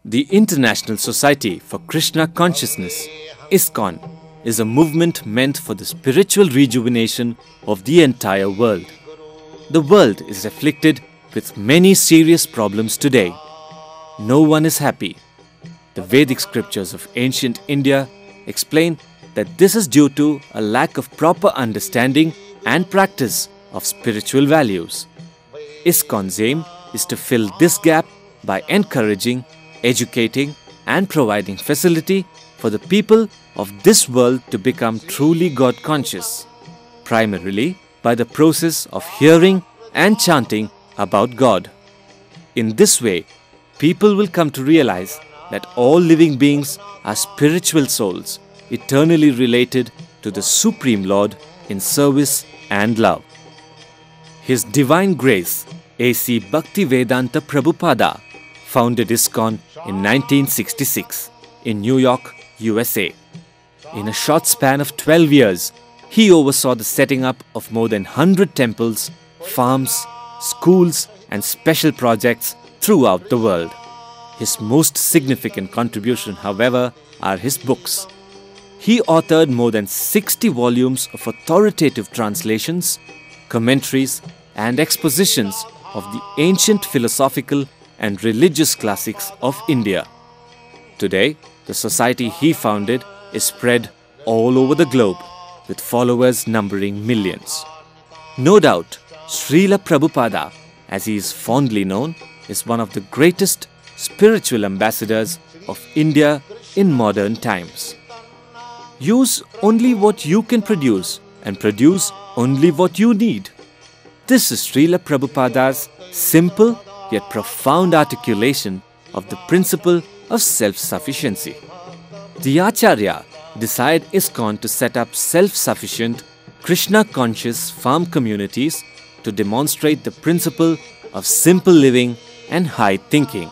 The International Society for Krishna Consciousness, ISKCON, is a movement meant for the spiritual rejuvenation of the entire world. The world is afflicted with many serious problems today. No one is happy. The Vedic scriptures of ancient India explain that this is due to a lack of proper understanding and practice of spiritual values. ISKCON's aim is to fill this gap by encouraging, educating and providing facility for the people of this world to become truly God conscious, primarily by the process of hearing and chanting about God. In this way, people will come to realize that all living beings are spiritual souls, eternally related to the Supreme Lord in service and love. His Divine Grace, A.C. Bhaktivedanta Prabhupada, founded ISKCON in 1966 in New York, USA. In a short span of 12 years, he oversaw the setting up of more than 100 temples, farms, schools and special projects throughout the world. His most significant contribution, however, are his books. He authored more than 60 volumes of authoritative translations, commentaries and expositions of the ancient philosophical and religious classics of India. Today, the society he founded is spread all over the globe, with followers numbering millions. No doubt, Srila Prabhupada, as he is fondly known, is one of the greatest spiritual ambassadors of India in modern times. Use only what you can produce and produce only what you need. This is Srila Prabhupada's simple yet profound articulation of the principle of self-sufficiency. The Acharya desired ISKCON to set up self-sufficient, Krishna-conscious farm communities to demonstrate the principle of simple living and high thinking.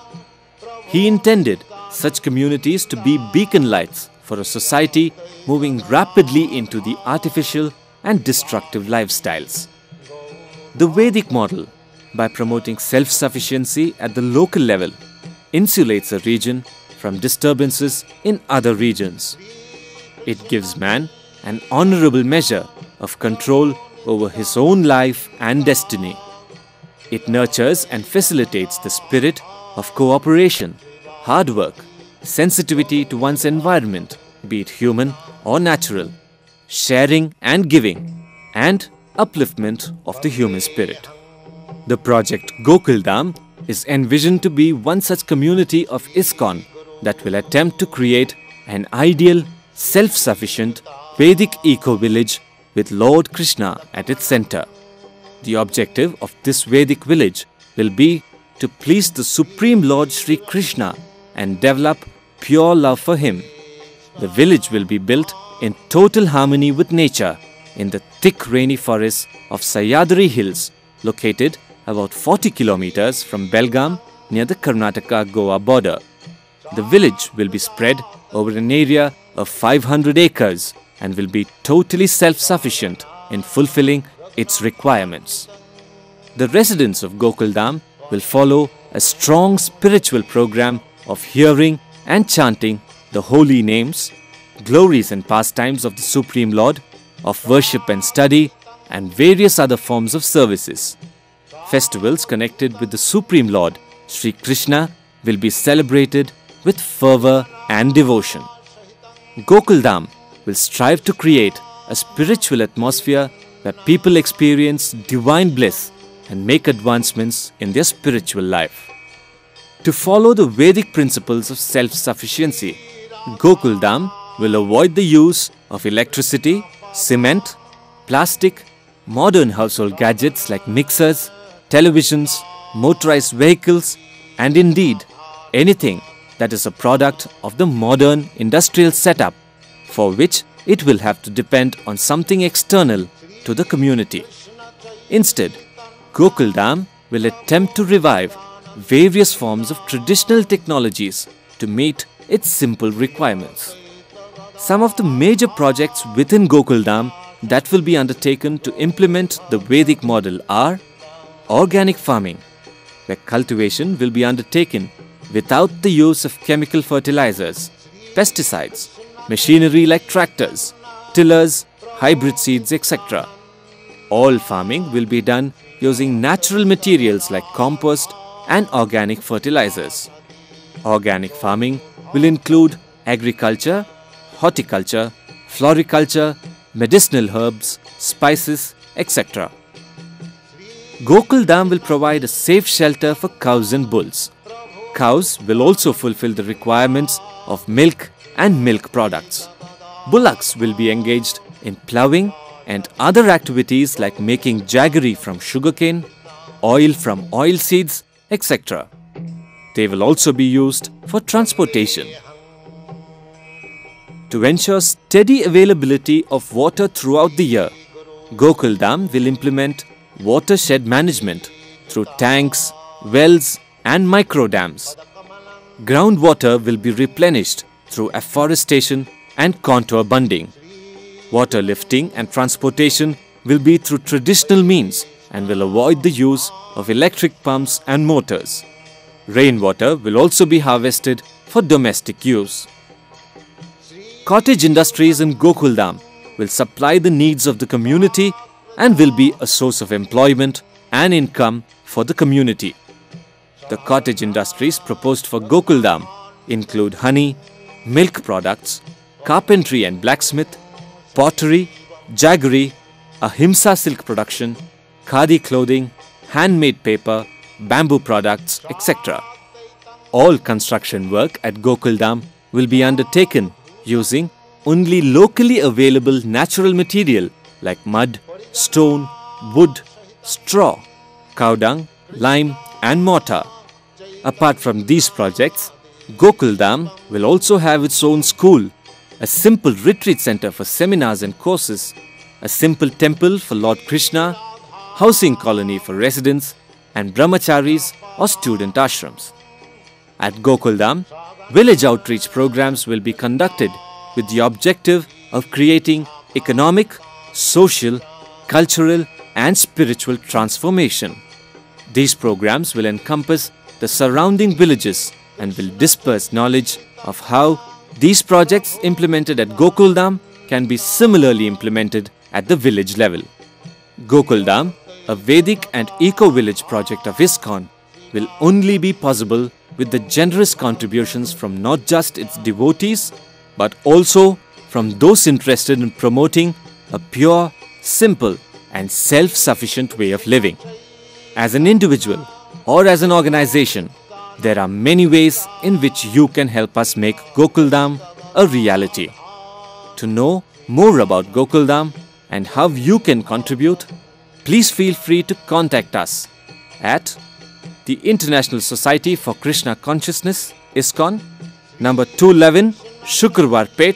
He intended such communities to be beacon lights for a society moving rapidly into the artificial and destructive lifestyles. The Vedic model, by promoting self-sufficiency at the local level, insulates a region from disturbances in other regions. It gives man an honorable measure of control over his own life and destiny. It nurtures and facilitates the spirit of cooperation, hard work, sensitivity to one's environment, be it human or natural, sharing and giving, and upliftment of the human spirit. The project Gokul is envisioned to be one such community of ISKCON that will attempt to create an ideal, self-sufficient Vedic eco-village with Lord Krishna at its center. The objective of this Vedic village will be to please the Supreme Lord Sri Krishna and develop pure love for him. The village will be built in total harmony with nature in the thick rainy forests of Sahyadri Hills, located about 40 kilometers from Belgaum near the Karnataka-Goa border. The village will be spread over an area of 500 acres and will be totally self-sufficient in fulfilling its requirements. The residents of Gokul will follow a strong spiritual program of hearing and chanting the holy names, glories and pastimes of the Supreme Lord, of worship and study, and various other forms of services. Festivals connected with the Supreme Lord, Sri Krishna, will be celebrated with fervor and devotion. Gokul will strive to create a spiritual atmosphere where people experience divine bliss and make advancements in their spiritual life. To follow the Vedic principles of self-sufficiency, Gokul will avoid the use of electricity, cement, plastic, modern household gadgets like mixers, televisions, motorized vehicles, and indeed anything that is a product of the modern industrial setup, for which it will have to depend on something external to the community. Instead, Gokul will attempt to revive various forms of traditional technologies to meet its simple requirements. Some of the major projects within Gokul that will be undertaken to implement the Vedic model are organic farming, where cultivation will be undertaken without the use of chemical fertilizers, pesticides, machinery like tractors, tillers, hybrid seeds, etc. All farming will be done using natural materials like compost and organic fertilizers. Organic farming will include agriculture, horticulture, floriculture, medicinal herbs, spices, etc. Gokul Dham will provide a safe shelter for cows and bulls. Cows will also fulfill the requirements of milk and milk products. Bullocks will be engaged in ploughing and other activities like making jaggery from sugarcane, oil from oil seeds, etc. They will also be used for transportation. To ensure steady availability of water throughout the year, Gokul Dham will implement watershed management through tanks, wells and micro dams. Groundwater will be replenished through afforestation and contour bunding. Water lifting and transportation will be through traditional means and will avoid the use of electric pumps and motors. Rainwater will also be harvested for domestic use. Cottage industries in Gokul Dham will supply the needs of the community and will be a source of employment and income for the community. The cottage industries proposed for Gokul Dham include honey, milk products, carpentry and blacksmith, pottery, jaggery, ahimsa silk production, khadi clothing, handmade paper, bamboo products, etc. All construction work at Gokul Dham will be undertaken using only locally available natural material like mud, stone, wood, straw, cow dung, lime and mortar. Apart from these projects, Gokul Dham will also have its own school, a simple retreat center for seminars and courses, a simple temple for Lord Krishna, housing colony for residents and brahmacharis or student ashrams. At Gokul Dham, village outreach programs will be conducted with the objective of creating economic, social, cultural and spiritual transformation. These programs will encompass the surrounding villages and will disperse knowledge of how these projects implemented at Gokul Dham can be similarly implemented at the village level. Gokul Dham, a Vedic and eco-village project of ISKCON, will only be possible with the generous contributions from not just its devotees but also from those interested in promoting a pure, simple and self-sufficient way of living. As an individual or as an organization, there are many ways in which you can help us make Gokul Dham a reality. To know more about Gokul Dham and how you can contribute, please feel free to contact us at the International Society for Krishna Consciousness, ISKCON, number 211, Shukrwar Pet,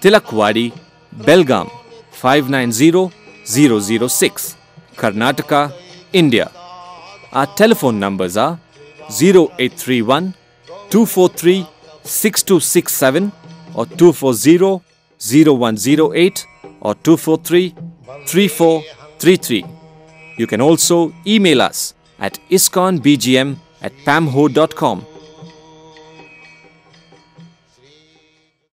Tilakwadi, Belgaum, 590006, Karnataka, India. Our telephone numbers are 0831 243 6267 or 240 0108 or 243 3433. You can also email us at iskonbgm@pamho.com